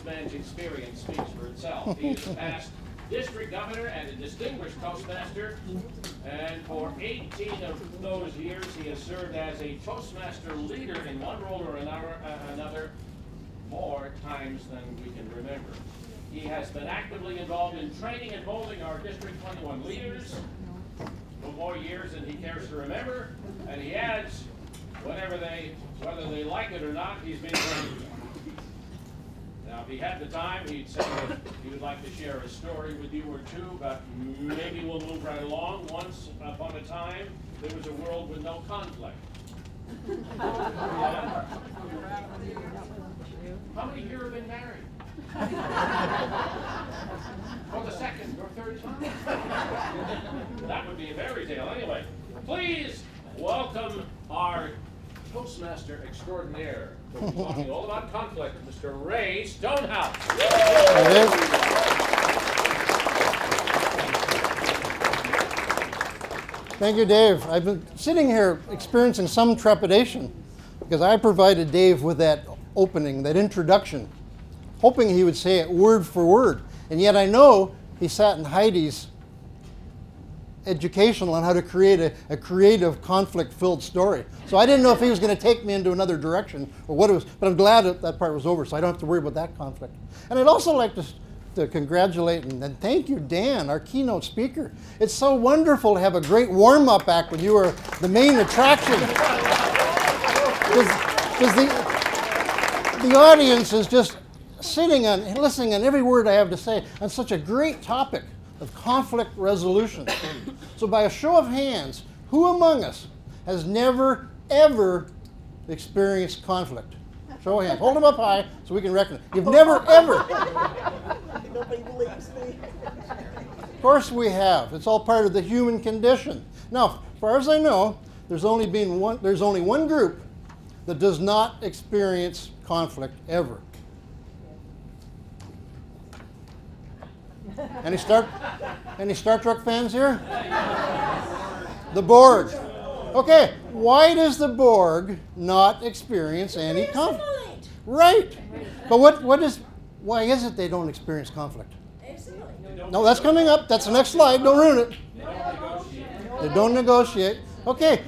man's experience speaks for itself. He is a past district governor and a distinguished Toastmaster, and for 18 of those years he has served as a Toastmaster leader in one role or another more times than we can remember. He has been actively involved in training and molding our District 21 leaders for more years than he cares to remember, and he adds, whether they like it or not, he's been trained. Now, if he had the time, he'd say that he would like to share a story with you or two, but maybe we'll move right along. Once upon a time, there was a world with no conflict. Yeah. How many here have been married? For the second or third time? That would be a fairy tale. Anyway, please welcome our Toastmaster extraordinaire. We're talking all about conflict, Mr. Rae Stonehouse. Thank you, Dave. I've been sitting here experiencing some trepidation because I provided Dave with that opening, that introduction, hoping he would say it word for word. And yet I know he sat in Heidi's educational on how to create a creative, conflict-filled story. So I didn't know if he was going to take me into another direction or what it was, but I'm glad that part was over, so I don't have to worry about that conflict. And I'd also like to congratulate and thank you, Dan, our keynote speaker. It's so wonderful to have a great warm-up act when you are the main attraction. Because the audience is just sitting and listening on every word I have to say on such a great topic of conflict resolution. So by a show of hands, who among us has never, ever experienced conflict? Show of hands. Hold them up high so we can recognize. You've never, ever. Nobody believes me. Of course we have. It's all part of the human condition. Now, as far as I know, there's only one group that does not experience conflict ever. Any Star Trek fans here? The Borg. Okay, why does the Borg not experience any conflict? Right. But why is it they don't experience conflict? No, that's coming up. That's the next slide. Don't ruin it. They don't negotiate. Okay.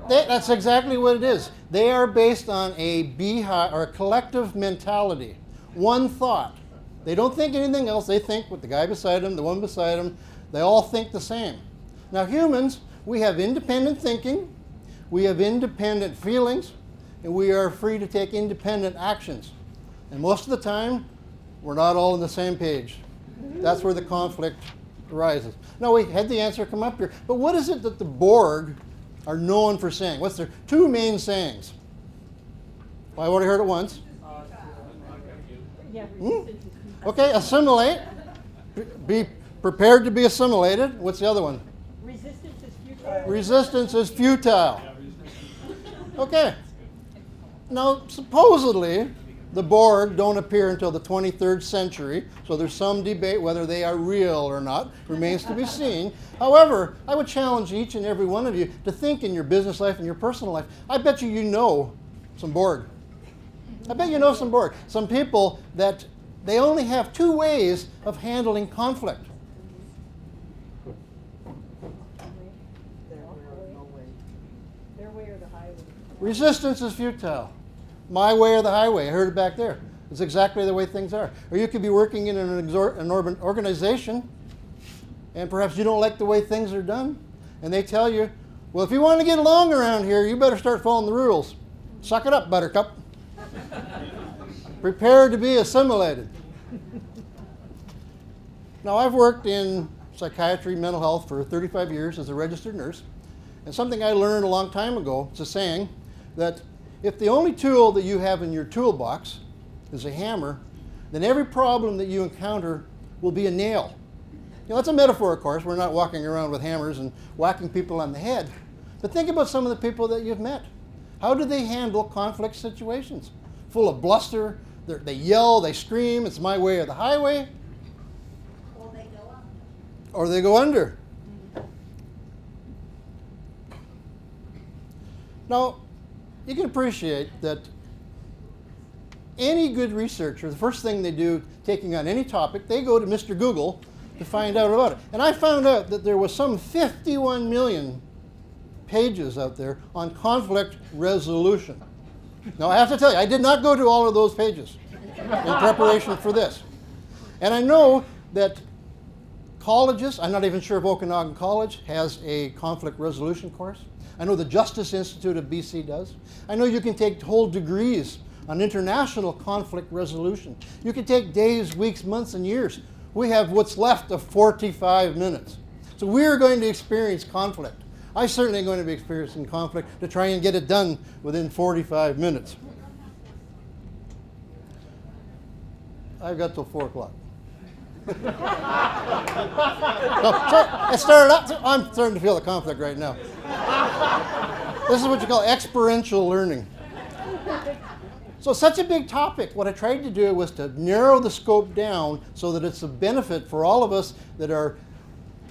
That's exactly what it is. They are based on a beehive or a collective mentality. One thought. They don't think anything else. They think with the guy beside them, the one beside them, they all think the same. Now humans, we have independent thinking, we have independent feelings, and we are free to take independent actions. And most of the time, we're not all on the same page. That's where the conflict arises. Now we had the answer come up here, but what is it that the Borg are known for saying? What's their two main sayings? Well, I already heard it once. Okay, assimilate. Be prepared to be assimilated. What's the other one? Resistance is futile. Resistance is futile. Okay. Now, supposedly, the Borg don't appear until the 23rd century, so there's some debate whether they are real or not. Remains to be seen. However, I would challenge each and every one of you to think in your business life and your personal life. I bet you know some Borg. I bet you know some Borg. Some people that they only have two ways of handling conflict. Their way or the highway. Resistance is futile. My way or the highway. I heard it back there. It's exactly the way things are. Or you could be working in an organization, and perhaps you don't like the way things are done, and they tell you, well, if you want to get along around here, you better start following the rules. Suck it up, buttercup. Prepare to be assimilated. Now, I've worked in psychiatry, mental health for 35 years as a registered nurse. And something I learned a long time ago, it's a saying that if the only tool that you have in your toolbox is a hammer, then every problem that you encounter will be a nail. You know, that's a metaphor, of course. We're not walking around with hammers and whacking people on the head. But think about some of the people that you've met. How do they handle conflict situations? Full of bluster, they yell, they scream, it's my way or the highway. Or they go up. Or they go under. Now, you can appreciate that Any good researcher, the first thing they do taking on any topic, they go to Mr. Google to find out about it. And I found out that there was some 51 million pages out there on conflict resolution. Now I have to tell you, I did not go to all of those pages in preparation for this. And I know that colleges, I'm not even sure if Okanagan College has a conflict resolution course. I know the Justice Institute of BC does. I know you can take whole degrees on international conflict resolution. You can take days, weeks, months, and years. We have what's left of 45 minutes. So we're going to experience conflict. I certainly am going to be experiencing conflict to try and get it done within 45 minutes. I've got till 4 o'clock. So it started up. I'm starting to feel the conflict right now. This is what you call experiential learning. So such a big topic. What I tried to do was to narrow the scope down so that it's a benefit for all of us that are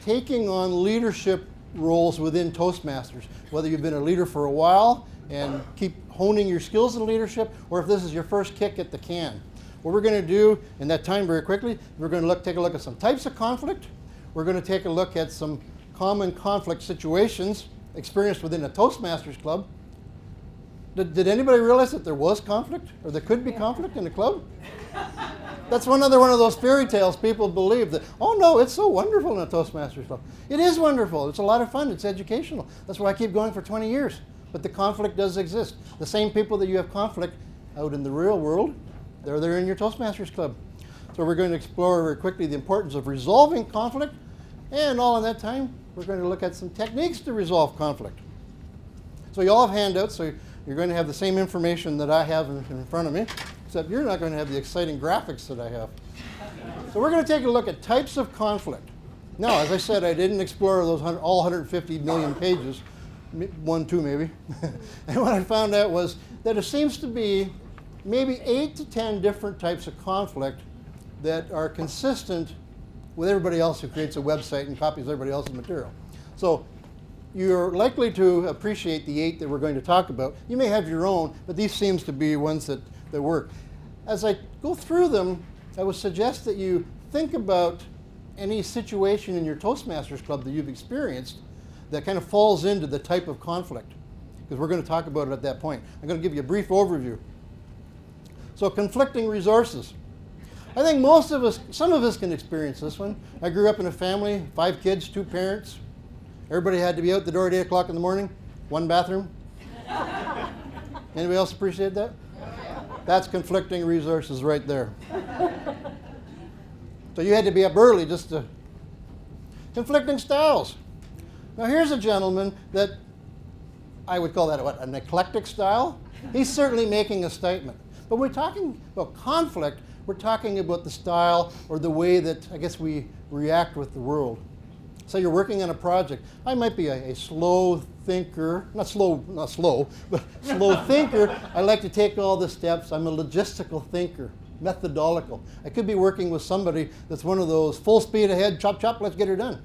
taking on leadership roles within Toastmasters. Whether you've been a leader for a while and keep honing your skills in leadership, or if this is your first kick at the can. What we're going to do in that time very quickly, we're going to take a look at some types of conflict. We're going to take a look at some common conflict situations experienced within a Toastmasters club. Did anybody realize that there was conflict, or there could be conflict in a club? That's another one of those fairy tales people believe that, oh no, it's so wonderful in a Toastmasters club. It is wonderful. It's a lot of fun. It's educational. That's why I keep going for 20 years. But the conflict does exist. The same people that you have conflict out in the real world, they're there in your Toastmasters club. So we're going to explore very quickly the importance of resolving conflict, and all in that time, we're going to look at some techniques to resolve conflict. So you all have handouts, so you're going to have the same information that I have in front of me, except you're not going to have the exciting graphics that I have. So we're going to take a look at types of conflict. Now, as I said, I didn't explore those all 150 million pages, 1, 2 maybe. And what I found out was that it seems to be maybe 8 to 10 different types of conflict that are consistent with everybody else who creates a website and copies everybody else's material. So you're likely to appreciate the 8 that we're going to talk about. You may have your own, but these seems to be ones that work. As I go through them, I would suggest that you think about any situation in your Toastmasters club that you've experienced that kind of falls into the type of conflict, because we're going to talk about it at that point. I'm going to give you a brief overview. So conflicting resources. I think most of us, some of us can experience this one. I grew up in a family, 5 kids, 2 parents. Everybody had to be out the door at 8 o'clock in the morning, 1 bathroom. Anybody else appreciate that? That's conflicting resources right there. So you had to be up early just to... Conflicting styles. Now here's a gentleman that I would call that what, an eclectic style. He's certainly making a statement. But when we're talking about conflict, we're talking about the style or the way that I guess we react with the world. So you're working on a project. I might be a slow thinker, not slow, but slow thinker. I like to take all the steps. I'm a logistical thinker, methodological. I could be working with somebody that's one of those full speed ahead, chop, chop, let's get her done.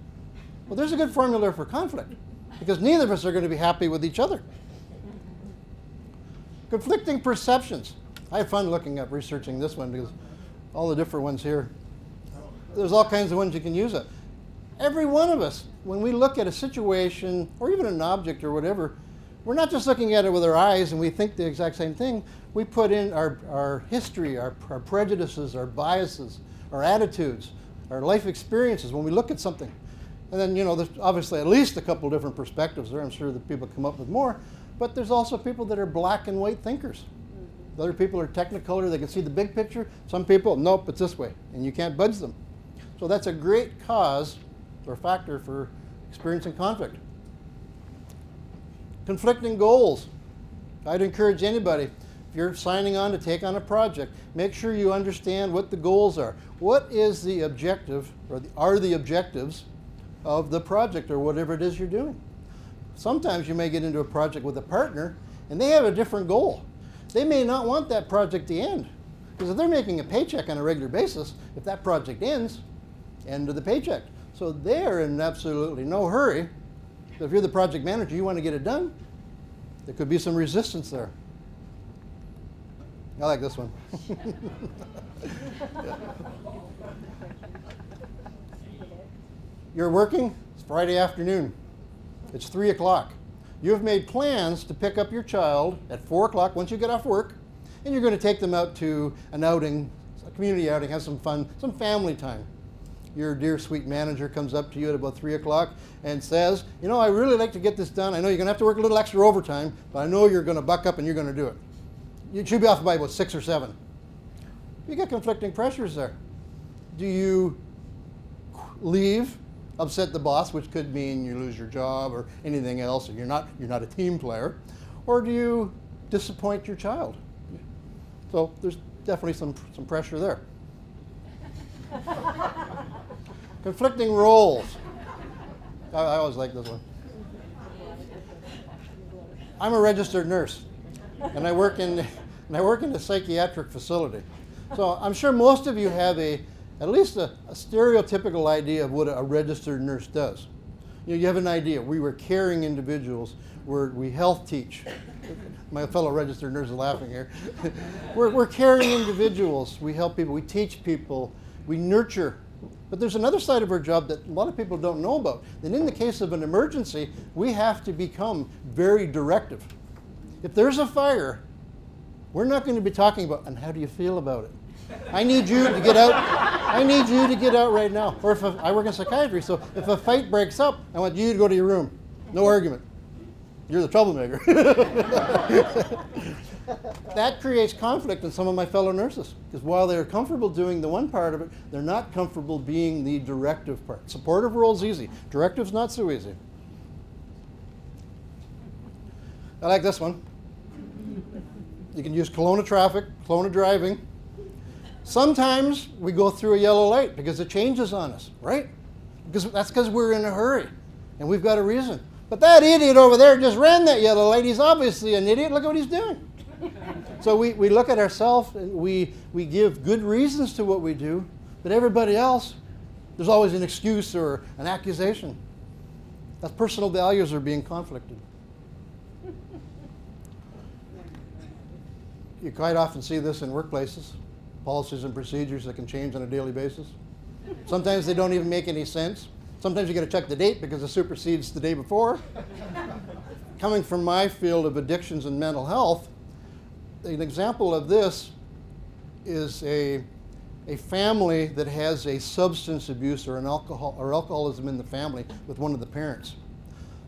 Well, there's a good formula for conflict, because neither of us are going to be happy with each other. Conflicting perceptions. I have fun looking up, researching this one, because all the different ones here. There's all kinds of ones you can use it. Every one of us, when we look at a situation, or even an object or whatever, we're not just looking at it with our eyes and we think the exact same thing. We put in our history, our prejudices, our biases, our attitudes, our life experiences when we look at something. And then, you know, there's obviously at least a couple different perspectives there. I'm sure that people come up with more. But there's also people that are black and white thinkers. Other people are technicolor. They can see the big picture. Some people, nope, it's this way. And you can't budge them. So that's a great cause or factor for experiencing conflict. Conflicting goals. I'd encourage anybody, if you're signing on to take on a project, make sure you understand what the goals are. What is the objective, or are the objectives of the project or whatever it is you're doing? Sometimes you may get into a project with a partner and they have a different goal. They may not want that project to end, because if they're making a paycheck on a regular basis, if that project ends, end of the paycheck. So they're in absolutely no hurry. So if you're the project manager, you want to get it done, there could be some resistance there. I like this one. You're working, it's Friday afternoon. It's 3 o'clock. You have made plans to pick up your child at 4 o'clock once you get off work, and you're going to take them out to an outing, a community outing, have some fun, some family time. Your dear sweet manager comes up to you at about 3 o'clock and says, you know, I really like to get this done. I know you're going to have to work a little extra overtime, but I know you're going to buck up and you're going to do it. You should be off by about 6 or 7. You get conflicting pressures there. Do you leave, upset the boss, which could mean you lose your job or anything else, and you're not a team player, or do you disappoint your child? So there's definitely some pressure there. Conflicting roles. I always like this one. I'm a registered nurse, and I work in a psychiatric facility. So I'm sure most of you have at least a stereotypical idea of what a registered nurse does. You have an idea. We were caring individuals. We health teach. My fellow registered nurses are laughing here. We're caring individuals. We help people. We teach people. We nurture. But there's another side of our job that a lot of people don't know about. And in the case of an emergency, we have to become very directive. If there's a fire, we're not going to be talking about, and how do you feel about it? I need you to get out. I need you to get out right now. Or I work in psychiatry, so if a fight breaks up, I want you to go to your room. No argument. You're the troublemaker. That creates conflict in some of my fellow nurses, because while they're comfortable doing the one part of it, they're not comfortable being the directive part. Supportive role's easy. Directive's not so easy. I like this one. You can use Kelowna traffic, Kelowna driving. Sometimes we go through a yellow light because it changes on us, right? That's because we're in a hurry and we've got a reason. But that idiot over there just ran that yellow light. He's obviously an idiot. Look at what he's doing. So we look at ourselves and we give good reasons to what we do, but everybody else, there's always an excuse or an accusation. That's personal values are being conflicted. You quite often see this in workplaces, policies and procedures that can change on a daily basis. Sometimes they don't even make any sense. Sometimes you got to check the date because it supersedes the day before. Coming from my field of addictions and mental health, an example of this is a family that has a substance abuse or alcoholism in the family with one of the parents.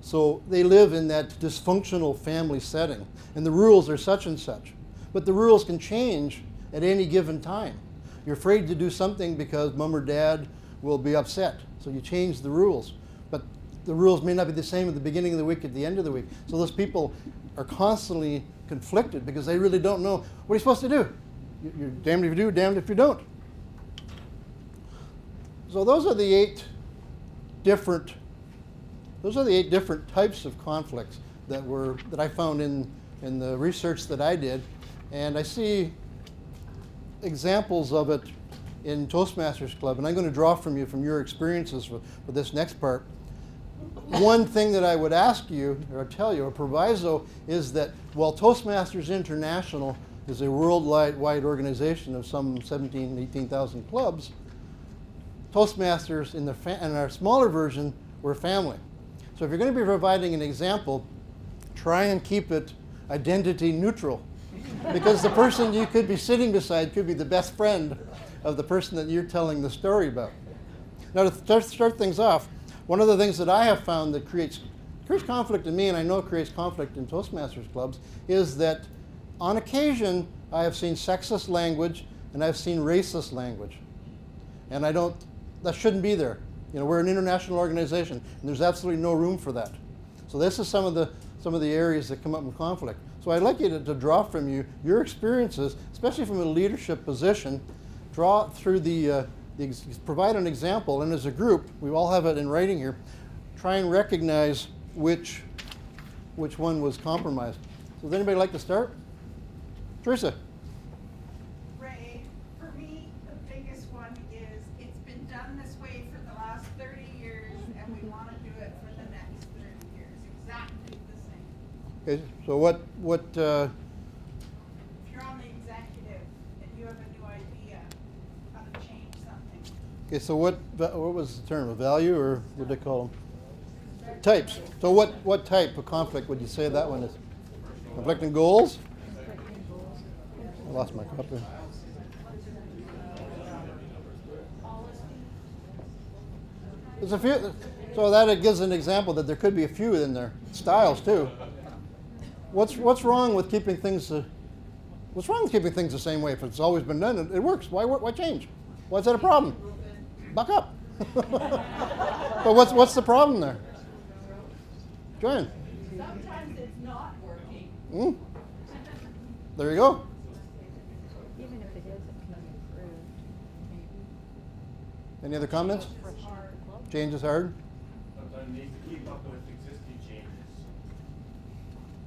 So they live in that dysfunctional family setting, and the rules are such and such. But the rules can change at any given time. You're afraid to do something because mom or dad will be upset, so you change the rules. But the rules may not be the same at the beginning of the week, at the end of the week. So those people are constantly conflicted because they really don't know what are you supposed to do. You're damned if you do, damned if you don't. So those are the eight different types of conflicts that I found in the research that I did, and I see examples of it in Toastmasters Club, and I'm going to draw from your experiences for this next part. One thing that I would ask you, or tell you, a proviso, is that while Toastmasters International is a worldwide organization of some 17,000, 18,000 clubs, Toastmasters in our smaller version, we're family. So if you're going to be providing an example, try and keep it identity neutral, because the person you could be sitting beside could be the best friend of the person that you're telling the story about. Now, to start things off, one of the things that I have found that creates conflict in me, and I know it creates conflict in Toastmasters clubs, is that on occasion I have seen sexist language and I've seen racist language. And that shouldn't be there. You know, we're an international organization and there's absolutely no room for that. So this is some of the areas that come up in conflict. So I'd like you to draw from your experiences, especially from a leadership position, draw through provide an example, and as a group, we all have it in writing here, try and recognize which one was compromised. So does anybody like to start? Teresa. Ray, for me, the biggest one is it's been done this way for the last 30 years, and we want to do it for the next 30 years, exactly the same. Okay, so what If you're on the executive you have a new idea how to change something. Okay, so what was the term? A value, or what do they call them? Types. So what type of conflict would you say that one is? Conflicting goals? I lost my copy. There's a few, so that it gives an example that there could be a few in there. Styles too. What's wrong with keeping things? What's wrong with keeping things the same way? If it's always been done, it works. Why change? Why is that a problem? Buck up. But what's the problem there? Joanne. Sometimes it's not working. Hmm? There you go. Even if it is, it can be improved. Any other comments? Change is hard. Sometimes need to keep up with existing changes.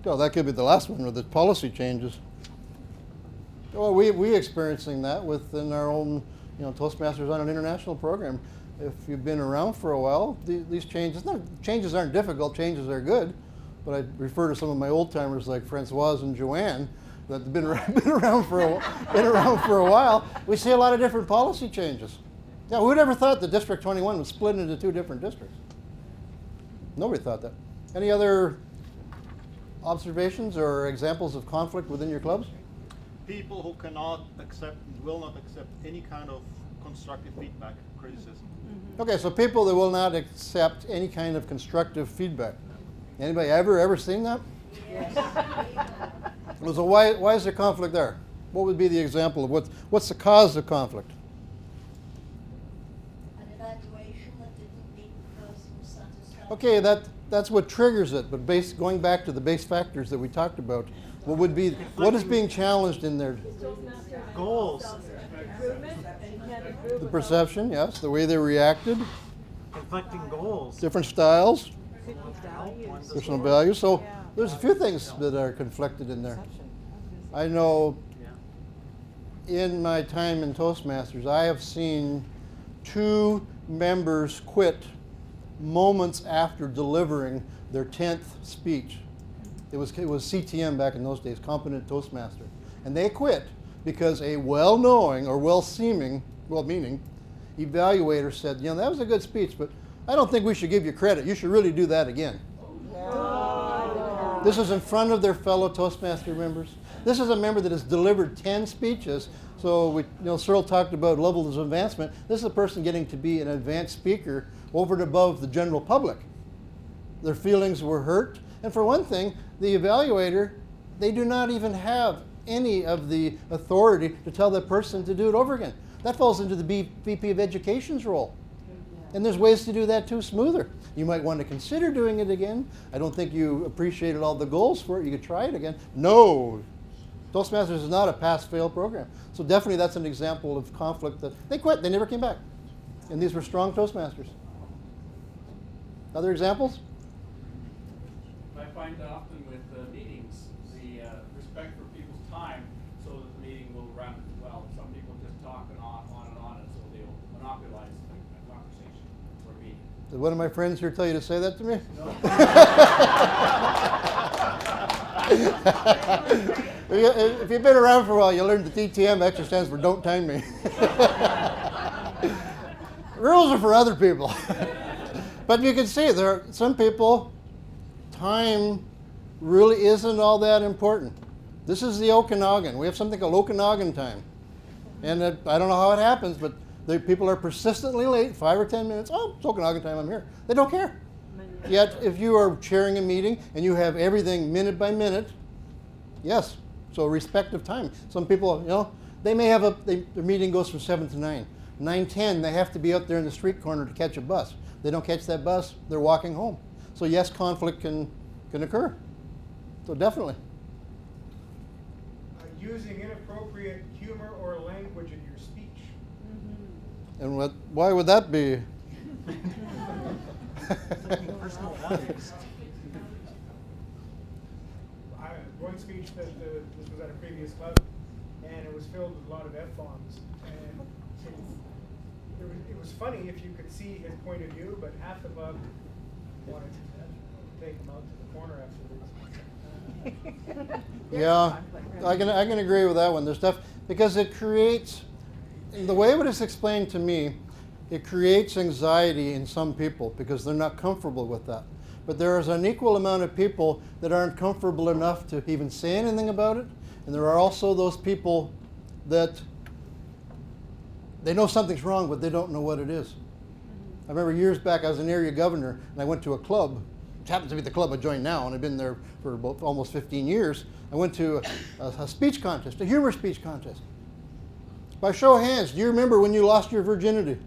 Well, that could be the last one, or the policy changes. Well, we experiencing that within our own, Toastmasters on an international program. If you've been around for a while, these changes aren't difficult. Changes are good. But I refer to some of my old timers like Francoise and Joanne that have been around for a while. We see a lot of different policy changes. Yeah, who'd ever thought that District 21 was split into 2 different districts? Nobody thought that. Any other observations or examples of conflict within your clubs? People who cannot accept, will not accept any kind of constructive feedback, criticism. Okay, so people that will not accept any kind of constructive feedback. Anybody ever seen that? Yes. So why is there conflict there? What would be the example of what's the cause of conflict? An evaluation that didn't meet the person's satisfaction. Okay, that's what triggers it. But going back to the base factors that we talked about, what is being challenged in there? Goals. The perception, yes, the way they reacted, Conflicting goals. different styles, Values. personal values. So there's a few things that are conflicted in there. I know in my time in Toastmasters, I have seen 2 members quit moments after delivering their 10th speech. It was CTM back in those days, Competent Toastmaster. And they quit because a well-knowing or well-meaning evaluator said, that was a good speech, but I don't think we should give you credit. You should really do that again. This is in front of their fellow Toastmaster members. This is a member that has delivered 10 speeches. So Cyril talked about levels of advancement. This is a person getting to be an advanced speaker over and above the general public. Their feelings were hurt. And for one thing, the evaluator, they do not even have any of the authority to tell that person to do it over again. That falls into the VP of Education's role. And there's ways to do that too smoother. You might want to consider doing it again. I don't think you appreciated all the goals for it. You could try it again. No. Toastmasters is not a pass-fail program. So definitely that's an example of conflict that they quit. They never came back. And these were strong Toastmasters. Other examples? I find often with meetings, the respect for people's time so that the meeting will run well. Some people just talk and on and so they'll monopolize a conversation or meeting. Did one of my friends here tell you to say that to me? If you've been around for a while, you learned the DTM actually stands for Don't Time Me. Rules are for other people. But you can see there are some people, time really isn't all that important. This is the Okanagan. We have something called Okanagan time. And I don't know how it happens, but people are persistently late, 5 or 10 minutes. Oh, it's Okanagan time, I'm here. They don't care. Yet, if you are chairing a meeting and you have everything minute by minute, yes, so respect of time. Some people, they may have their meeting goes from 7 to 9. 9:10, they have to be out there in the street corner to catch a bus. They don't catch that bus, they're walking home. So yes, conflict can occur. So definitely. Using inappropriate humor or language in your speech. And why would that be? Personal values. One speech that this was at a previous club, and it was filled with a lot of F-bombs. And it was funny if you could see his point of view, but half the club wanted to take him out to the corner afterwards. Yeah. I can agree with that one. There's stuff because it creates, the way it is explained to me, it creates anxiety in some people because they're not comfortable with that. But there is an equal amount of people that aren't comfortable enough to even say anything about it. And there are also those people that they know something's wrong, but they don't know what it is. I remember years back, I was an area governor, and I went to a club. It happens to be the club I joined now, and I've been there for about almost 15 years. I went to a speech contest, a humor speech contest. By show of hands, do you remember when you lost your virginity?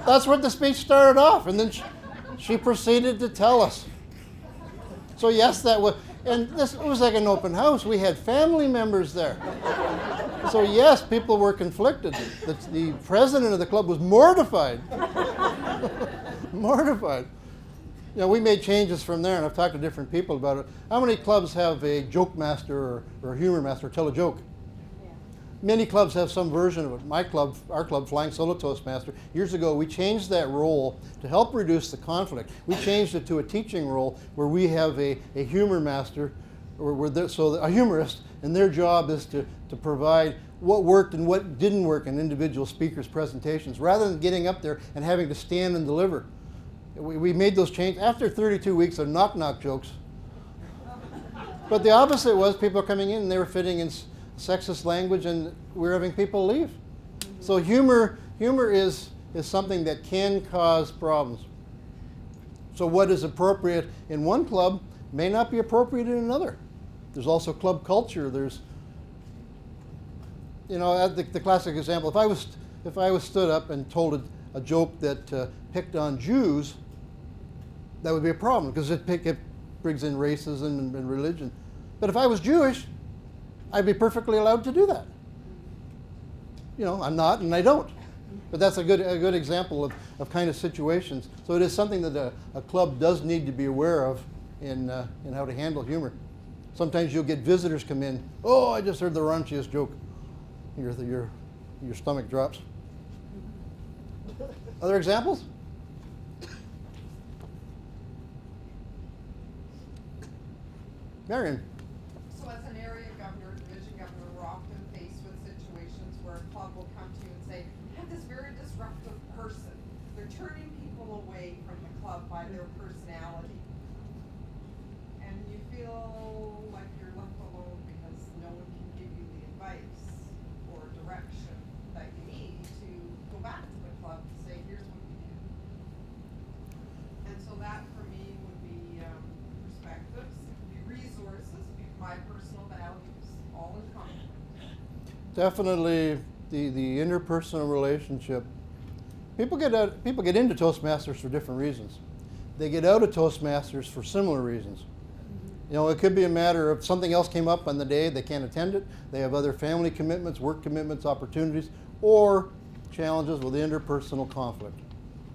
That's what the speech started off, and then she proceeded to tell us. So yes, that was, and this was like an open house. We had family members there. So yes, people were conflicted. The president of the club was mortified. Mortified. You know, we made changes from there, and I've talked to different people about it. How many clubs have a joke master or a humor master tell a joke? Many clubs have some version of it. My club, our club, Flying Solo Toastmaster, years ago we changed that role to help reduce the conflict. We changed it to a teaching role where we have a humor master, a humorist, and their job is to provide what worked and what didn't work in individual speakers' presentations, rather than getting up there and having to stand and deliver. We made those changes after 32 weeks of knock-knock jokes. But the opposite was people coming in and they were fitting in sexist language, and we're having people leave. So humor is something that can cause problems. So what is appropriate in one club may not be appropriate in another. There's also club culture. There's, you know, the classic example. If I was stood up and told a joke that picked on Jews, that would be a problem because it brings in racism and religion. But if I was Jewish, I'd be perfectly allowed to do that. You know, I'm not and I don't. But that's a good example of kind of situations. So it is something that a club does need to be aware of in how to handle humor. Sometimes you'll get visitors come in, oh, I just heard the raunchiest joke. Your stomach drops. Other examples? Marion. So as an area governor, division governor, we're often faced with situations where a club will come to you and say, I have this very disruptive person. They're turning people away from the club by their personality. And you feel like you're left alone because no one can give you the advice or direction that you need to go back to the club and say, here's what you do. And so that for me would be perspectives, be resources, be my personal values, all in common. Definitely the interpersonal relationship. People get into Toastmasters for different reasons. They get out of Toastmasters for similar reasons. You know, it could be a matter of something else came up on the day, they can't attend it, they have other family commitments, work commitments, opportunities, or challenges with interpersonal conflict,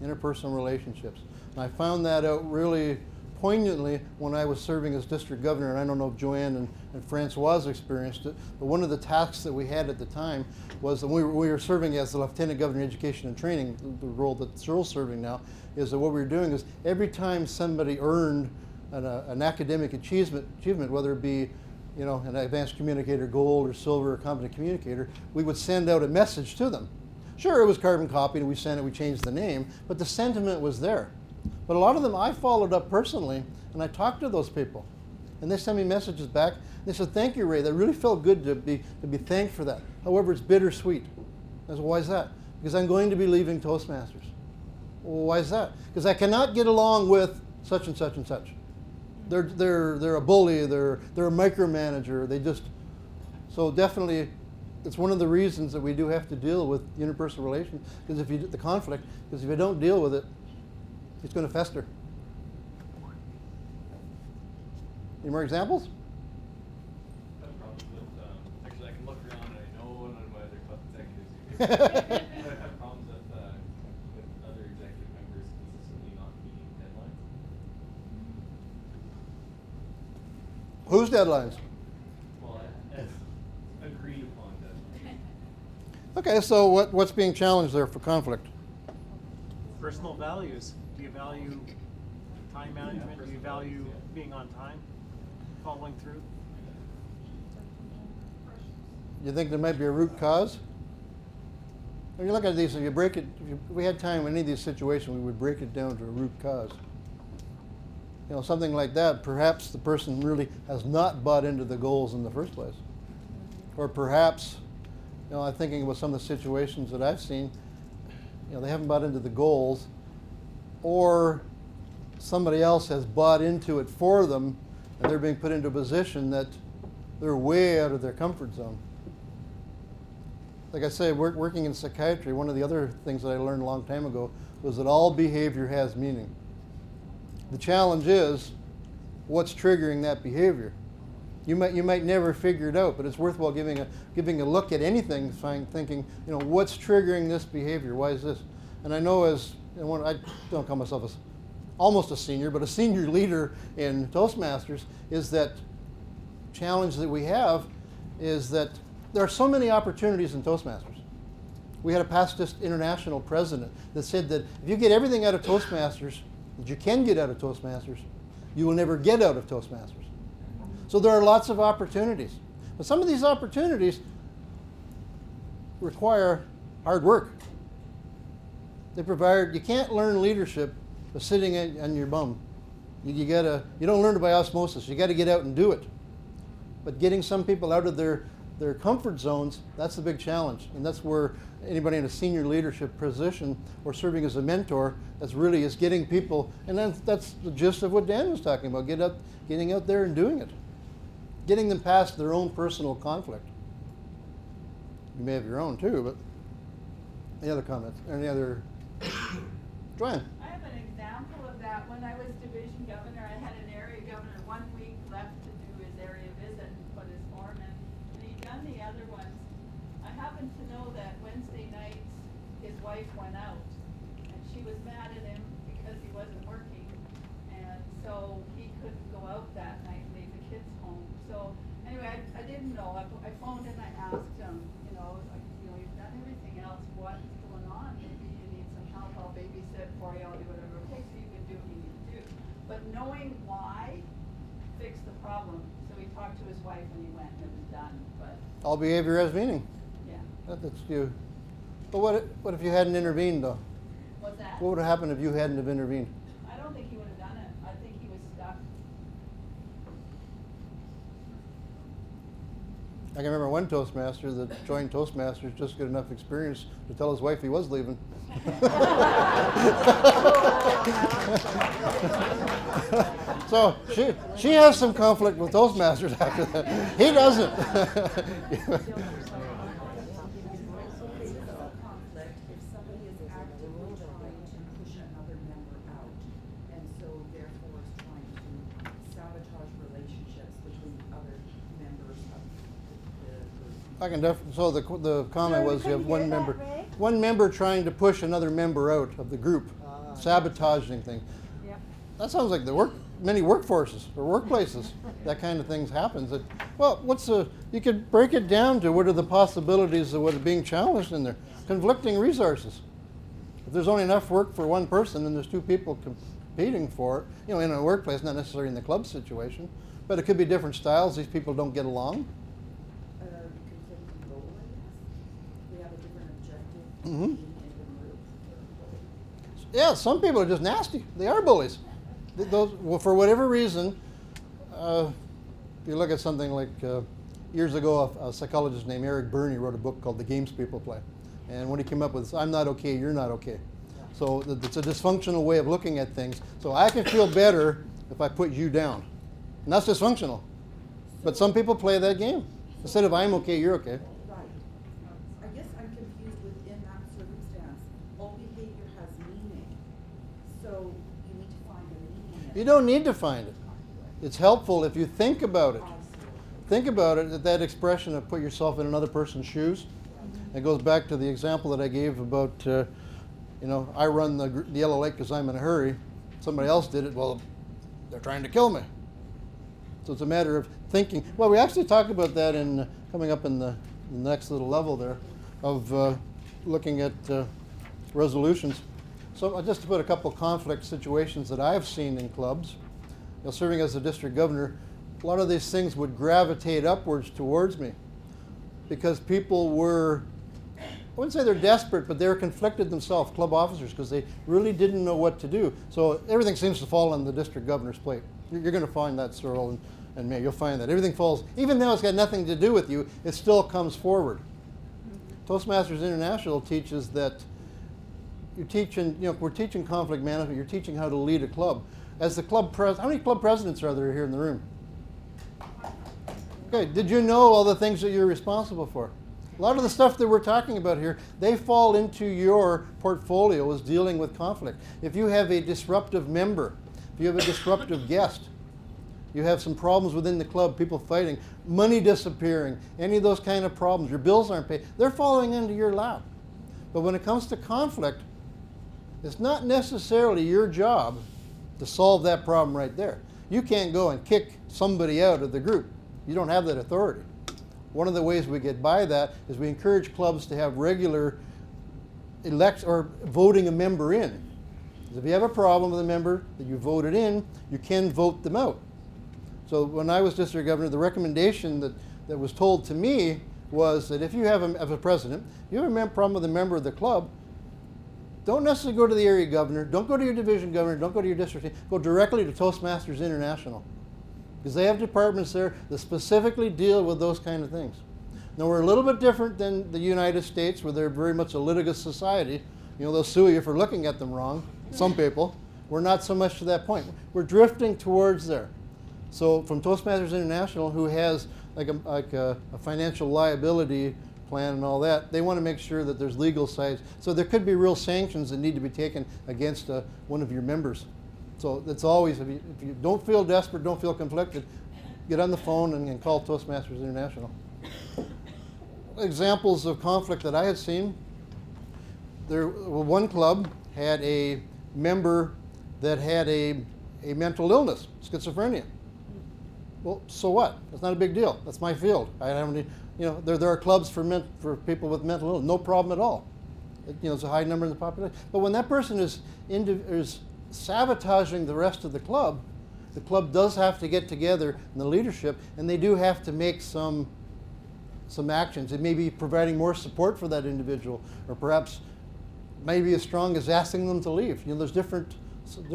interpersonal relationships. And I found that out really poignantly when I was serving as district governor, and I don't know if Joanne and Francoise experienced it, but one of the tasks that we had at the time was that we were serving as the Lieutenant Governor of Education and Training, the role that Cyril's serving now, is that what we were doing is every time somebody earned an academic achievement, whether it be, you know, an advanced communicator gold or silver or competent communicator, we would send out a message to them. Sure, it was carbon copied and we sent it, we changed the name, but the sentiment was there. But a lot of them I followed up personally and I talked to those people. And they sent me messages back. They said, thank you, Ray. That really felt good to be thanked for that. However, it's bittersweet. I said, why is that? Because I'm going to be leaving Toastmasters. Well, why is that? Because I cannot get along with such and such and such. They're a bully, they're a micromanager, so definitely it's one of the reasons that we do have to deal with interpersonal relations, because the conflict, because if you don't deal with it, it's going to fester. Any more examples? I have problems with, actually I can look around and I know none of my other club executives. I've had problems with other executive members consistently not meeting deadlines. Whose deadlines? Well, as agreed upon deadlines. Okay, so what's being challenged there for conflict? Personal values. Do you value time management? Do you value being on time? following through? You think there might be a root cause? When you look at these, if you break it, if we had time in any of these situations, we would break it down to a root cause. You know, something like that, perhaps the person really has not bought into the goals in the first place. Or perhaps, you know, I'm thinking about some of the situations that I've seen, you know, they haven't bought into the goals, or somebody else has bought into it for them, and they're being put into a position that they're way out of their comfort zone. Like I say, working in psychiatry, one of the other things that I learned a long time ago was that all behavior has meaning. The challenge is, what's triggering that behavior? You might never figure it out, but it's worthwhile giving a look at anything, thinking, you know, what's triggering this behavior? Why is this? And I know I don't call myself almost a senior, but a senior leader in Toastmasters, is that challenge that we have is that there are so many opportunities in Toastmasters. We had a past international president that said that if you get everything out of Toastmasters that you can get out of Toastmasters, you will never get out of Toastmasters. So there are lots of opportunities. But some of these opportunities require hard work. You can't learn leadership by sitting on your bum. You don't learn it by osmosis. You got to get out and do it. But getting some people out of their comfort zones, that's the big challenge. And that's where anybody in a senior leadership position or serving as a mentor, that's really is getting people, and that's the gist of what Dan was talking about, getting out there and doing it. Getting them past their own personal conflict. You may have your own too, but any other comments? Any other? Joanne? I have an example of that. When I was division governor, I had an area governor 1 week left to do his area visit and put his form in. And he'd done the other ones. I happen to know that Wednesday nights his wife went out and she was mad at him because he wasn't working. And so he couldn't go out that night and leave the kids home. So anyway, I didn't know. I phoned and I asked him, you know, you've done everything else. What's going on? Maybe you need some help. I'll babysit for you. I'll do whatever it takes so you can do what you need to do. But knowing why fixed the problem. So he talked to his wife and he went and it was done. But All behavior has meaning. yeah. That's you. But what if you hadn't intervened though? What's that? What would have happened if you hadn't have intervened? I don't think he would have done it. I think he was stuck. I can remember one Toastmaster that joined Toastmasters just good enough experience to tell his wife he was leaving. So she has some conflict with Toastmasters after that. He doesn't. Conflict if somebody is actively trying to push another member out, and so therefore is trying to sabotage relationships between other members of the group. So the comment Sorry, we was you have couldn't hear that, Ray. one member trying to push another member out of the group, sabotaging things. Yep. That sounds like many workforces or workplaces. That kind of things happens. You could break it down to what are the possibilities of what are being challenged in there. Conflicting resources. If there's only enough work for one person and there's two people competing for it, you know, in a workplace, not necessarily in the club situation, but it could be different styles. These people don't get along. Conflicting goal, I guess. We have a different objective Mhm. in the group. Yeah, some people are just nasty. They are bullies. For whatever reason, if you look at something like years ago, a psychologist named Eric Burney wrote a book called The Games People Play. And when he came up with, I'm not okay, you're not okay. So it's a dysfunctional way of looking at things. So I can feel better if I put you down. And that's dysfunctional. But some people play that game. Instead of I'm okay, you're okay. Right. I guess I'm confused within that circumstance. All behavior has meaning. So you need to find a meaning in it. You don't need to find it. It's helpful if you think about it. Think about it, that expression of put yourself in another person's shoes. It goes back to the example that I gave about, I run the Yellow Lake because I'm in a hurry. Somebody else did it, well, they're trying to kill me. So it's a matter of thinking. Well, we actually talk about that in coming up in the next little level there of looking at resolutions. So just to put a couple conflict situations that I've seen in clubs, serving as a district governor, a lot of these things would gravitate upwards towards me because people were, I wouldn't say they're desperate, but they were conflicted themselves, club officers, because they really didn't know what to do. So everything seems to fall on the district governor's plate. You're going to find that, Cyril and me. You'll find that everything falls, even though it's got nothing to do with you, it still comes forward. Toastmasters International teaches that you're teaching, we're teaching conflict management. You're teaching how to lead a club. As the club president, how many club presidents are there here in the room? Okay, did you know all the things that you're responsible for? A lot of the stuff that we're talking about here, they fall into your portfolio as dealing with conflict. If you have a disruptive member, if you have a disruptive guest, you have some problems within the club, people fighting, money disappearing, any of those kind of problems, your bills aren't paid, they're falling into your lap. But when it comes to conflict, it's not necessarily your job to solve that problem right there. You can't go and kick somebody out of the group. You don't have that authority. One of the ways we get by that is we encourage clubs to have regular voting a member in. If you have a problem with a member that you voted in, you can vote them out. So when I was district governor, the recommendation that was told to me was that if you have as a president, you have a problem with a member of the club, don't necessarily go to the area governor, don't go to your division governor, don't go to your district, go directly to Toastmasters International. Because they have departments there that specifically deal with those kind of things. Now we're a little bit different than the United States, where they're very much a litigious society. They'll sue you for looking at them wrong, some people. We're not so much to that point. We're drifting towards there. So from Toastmasters International, who has like a financial liability plan and all that, they want to make sure that there's legal sides. So there could be real sanctions that need to be taken against one of your members. So it's always, if you don't feel desperate, don't feel conflicted, get on the phone and call Toastmasters International. Examples of conflict that I had seen, one club had a member that had a mental illness, schizophrenia. Well, so what? It's not a big deal. That's my field. I don't need, there are clubs for people with mental illness, no problem at all. It's a high number in the population. But when that person is sabotaging the rest of the club does have to get together in the leadership, and they do have to make some actions. It may be providing more support for that individual, or perhaps maybe as strong as asking them to leave. There's different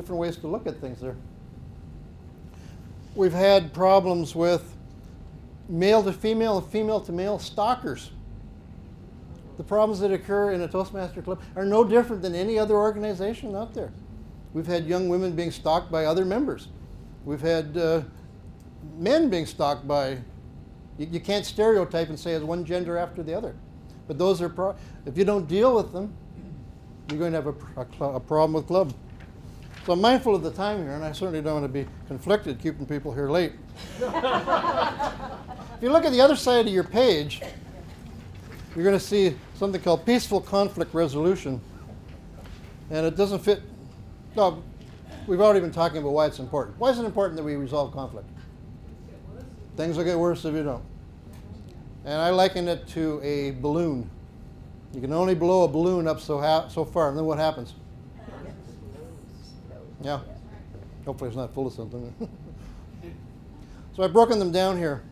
ways to look at things there. We've had problems with male to female and female to male stalkers. The problems that occur in a Toastmaster club are no different than any other organization out there. We've had young women being stalked by other members. We've had men being stalked by, you can't stereotype and say it's one gender after the other. But those are, if you don't deal with them, you're going to have a problem with club. So I'm mindful of the time here, and I certainly don't want to be conflicted keeping people here late. If you look at the other side of your page, you're going to see something called peaceful conflict resolution. And it doesn't fit. No, we've already been talking about why it's important. Why is it important that we resolve conflict? Things will get worse if you don't. And I liken it to a balloon. You can only blow a balloon up so far, and then what happens? Yeah. Hopefully it's not full of something. So I've broken them down here.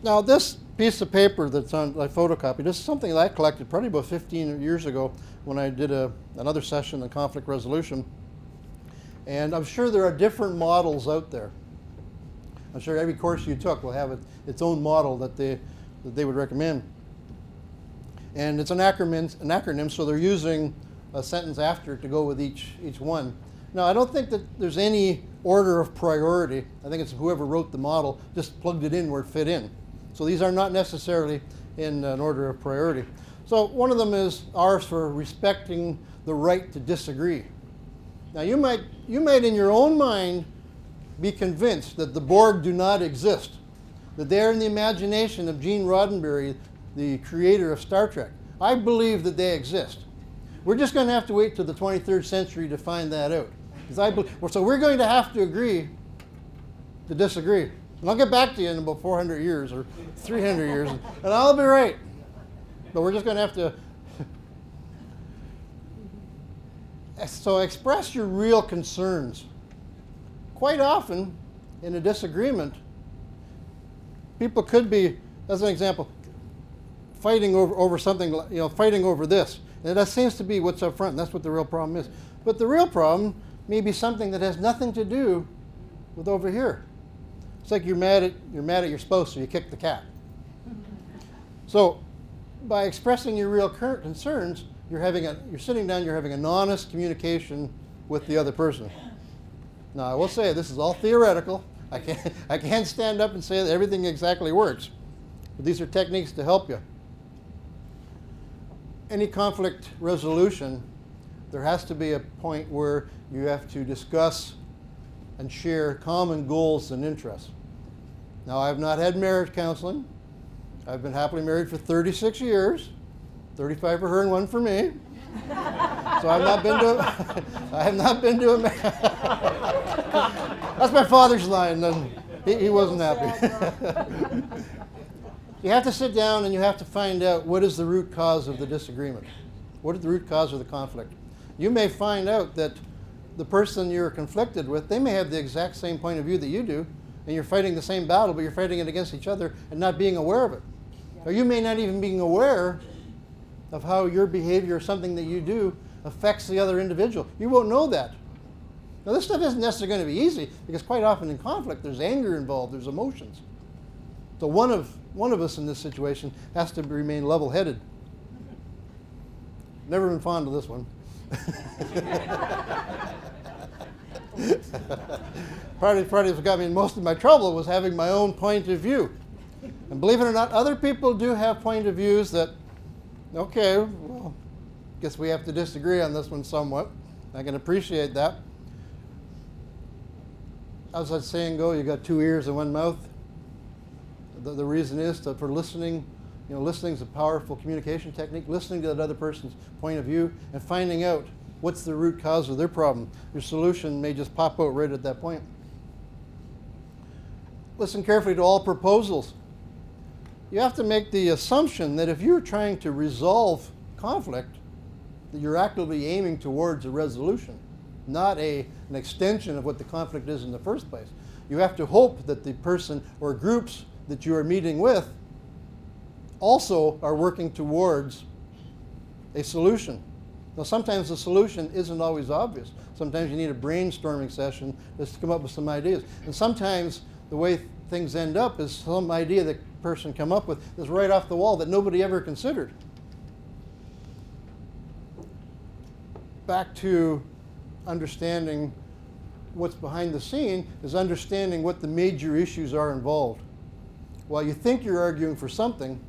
Now this piece of paper that's on, I photocopied, this is something that I collected probably about 15 years ago when I did another session on conflict resolution. And I'm sure there are different models out there. I'm sure every course you took will have its own model that they would recommend. And it's an acronym, so they're using a sentence after it to go with each one. Now, I don't think that there's any order of priority. I think it's whoever wrote the model just plugged it in where it fit in. So these are not necessarily in an order of priority. So one of them is ours for respecting the right to disagree. Now you might in your own mind be convinced that the Borg do not exist, that they're in the imagination of Gene Roddenberry, the creator of Star Trek. I believe that they exist. We're just going to have to wait till the 23rd century to find that out. So we're going to have to agree to disagree. And I'll get back to you in about 400 years or 300 years, and I'll be right. But we're just going to have to. So express your real concerns. Quite often, in a disagreement, people could be, as an example, fighting over something, fighting over this. And that seems to be what's up front. And that's what the real problem is. But the real problem may be something that has nothing to do with over here. It's like you're mad at your spouse, so you kick the cat. So by expressing your real current concerns, you're sitting down, you're having an honest communication with the other person. Now, I will say this is all theoretical. I can't stand up and say that everything exactly works. But these are techniques to help you. Any conflict resolution, there has to be a point where you have to discuss and share common goals and interests. Now, I've not had marriage counseling. I've been happily married for 36 years, 35 for her and 1 for me. So I have not been to a That's my father's line, and he wasn't happy. You have to sit down and you have to find out what is the root cause of the disagreement. What is the root cause of the conflict? You may find out that the person you're conflicted with, they may have the exact same point of view that you do, and you're fighting the same battle, but you're fighting it against each other and not being aware of it. Or you may not even be aware of how your behavior or something that you do affects the other individual. You won't know that. Now, this stuff isn't necessarily going to be easy, because quite often in conflict there's anger involved, there's emotions. So one of us in this situation has to remain level-headed. Never been fond of this one. Part of what got me in most of my trouble was having my own point of view. And believe it or not, other people do have point of views that, okay, well, guess we have to disagree on this one somewhat. I can appreciate that. As that saying go, you got 2 ears and 1 mouth. The reason is for listening. Listening is a powerful communication technique. Listening to that other person's point of view and finding out what's the root cause of their problem. Your solution may just pop out right at that point. Listen carefully to all proposals. You have to make the assumption that if you're trying to resolve conflict, that you're actively aiming towards a resolution, not an extension of what the conflict is in the first place. You have to hope that the person or groups that you are meeting with also are working towards a solution. Now, sometimes the solution isn't always obvious. Sometimes you need a brainstorming session just to come up with some ideas. And sometimes the way things end up is some idea that person come up with is right off the wall that nobody ever considered. Back to understanding what's behind the scene is understanding what the major issues are involved. While you think you're arguing for something,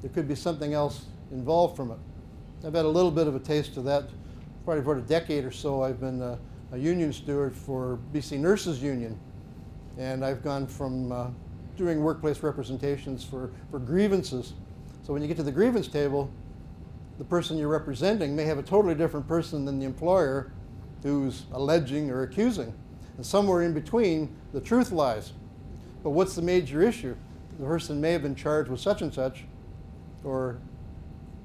there could be something else involved from it. I've had a little bit of a taste of that. Probably for a decade or so, I've been a union steward for BC Nurses Union. And I've gone from doing workplace representations for grievances. So when you get to the grievance table, the person you're representing may have a totally different person than the employer who's alleging or accusing. And somewhere in between, the truth lies. But what's the major issue? The person may have been charged with such and such, or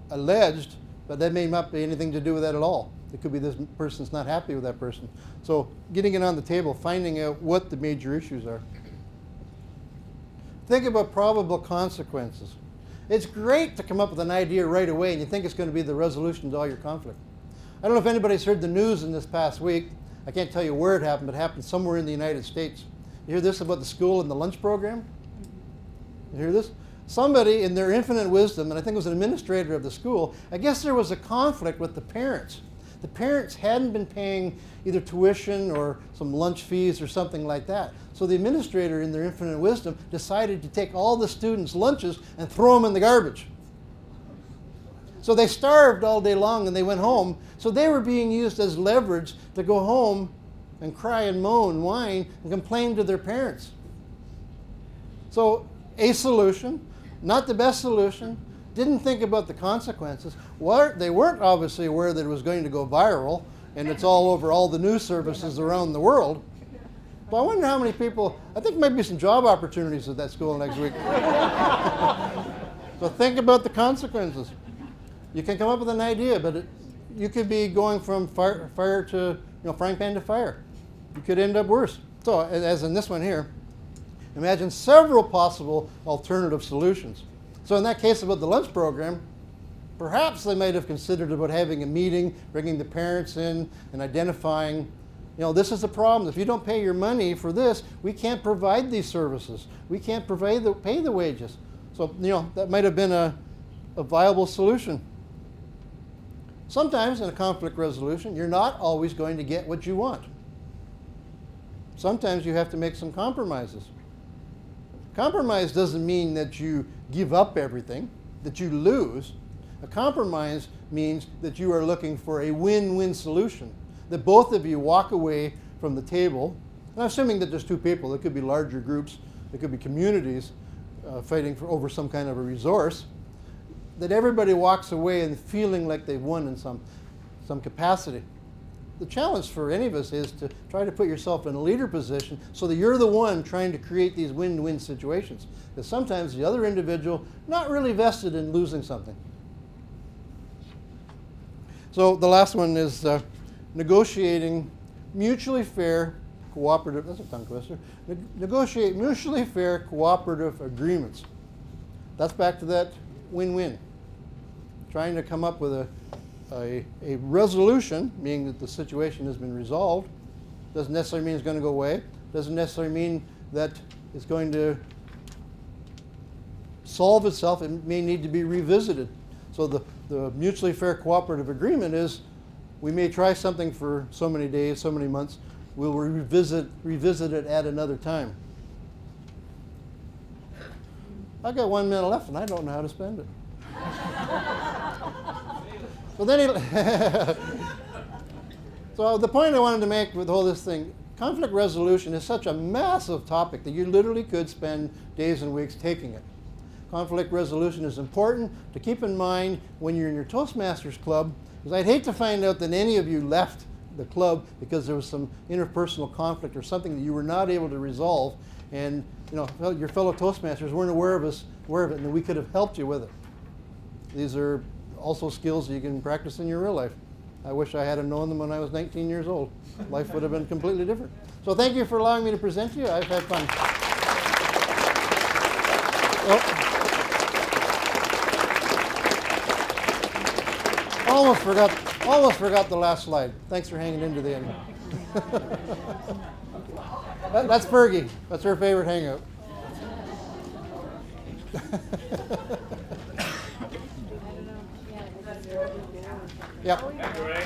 alleged, but that may not be anything to do with that at all. It could be this person's not happy with that person. So getting it on the table, finding out what the major issues are. Think about probable consequences. It's great to come up with an idea right away and you think it's going to be the resolution to all your conflict. I don't know if anybody's heard the news in this past week. I can't tell you where it happened, but it happened somewhere in the United States. You hear this about the school and the lunch program? You hear this? Somebody in their infinite wisdom, and I think it was an administrator of the school, I guess there was a conflict with the parents. The parents hadn't been paying either tuition or some lunch fees or something like that. So the administrator, in their infinite wisdom, decided to take all the students' lunches and throw them in the garbage. So they starved all day long and they went home. So they were being used as leverage to go home and cry and moan and whine and complain to their parents. So a solution, not the best solution, didn't think about the consequences. They weren't obviously aware that it was going to go viral and it's all over all the news services around the world. But I wonder how many people, I think there might be some job opportunities at that school next week. So think about the consequences. You can come up with an idea, but you could be going from fire to, frying pan to fire. You could end up worse. So as in this one here, imagine several possible alternative solutions. So in that case about the lunch program, perhaps they might have considered about having a meeting, bringing the parents in and identifying, this is the problem. If you don't pay your money for this, we can't provide these services. We can't pay the wages. So, that might have been a viable solution. Sometimes in a conflict resolution, you're not always going to get what you want. Sometimes you have to make some compromises. Compromise doesn't mean that you give up everything, that you lose. A compromise means that you are looking for a win-win solution, that both of you walk away from the table. And I'm assuming that there's two people. There could be larger groups. There could be communities fighting over some kind of a resource. That everybody walks away and feeling like they've won in some capacity. The challenge for any of us is to try to put yourself in a leader position so that you're the one trying to create these win-win situations. Because sometimes the other individual not really vested in losing something. So the last one is negotiating mutually fair cooperative, that's a tongue twister, negotiate mutually fair cooperative agreements. That's back to that win-win. Trying to come up with a resolution, meaning that the situation has been resolved. Doesn't necessarily mean it's going to go away. Doesn't necessarily mean that it's going to solve itself. It may need to be revisited. So the mutually fair cooperative agreement is we may try something for so many days, so many months. We'll revisit it at another time. I've got 1 minute left and I don't know how to spend it. So so the point I wanted to make with all this thing, conflict resolution is such a massive topic that you literally could spend days and weeks taking it. Conflict resolution is important to keep in mind when you're in your Toastmasters club, because I'd hate to find out that any of you left the club because there was some interpersonal conflict or something that you were not able to resolve, and your fellow Toastmasters weren't aware of it, and that we could have helped you with it. These are also skills that you can practice in your real life. I wish I had known them when I was 19 years old. Life would have been completely different. So thank you for allowing me to present to you. I've had fun. Almost forgot the last slide. Thanks for hanging in to the end. That's Fergie. That's her favorite hangout. Yep. Thank you, Ray.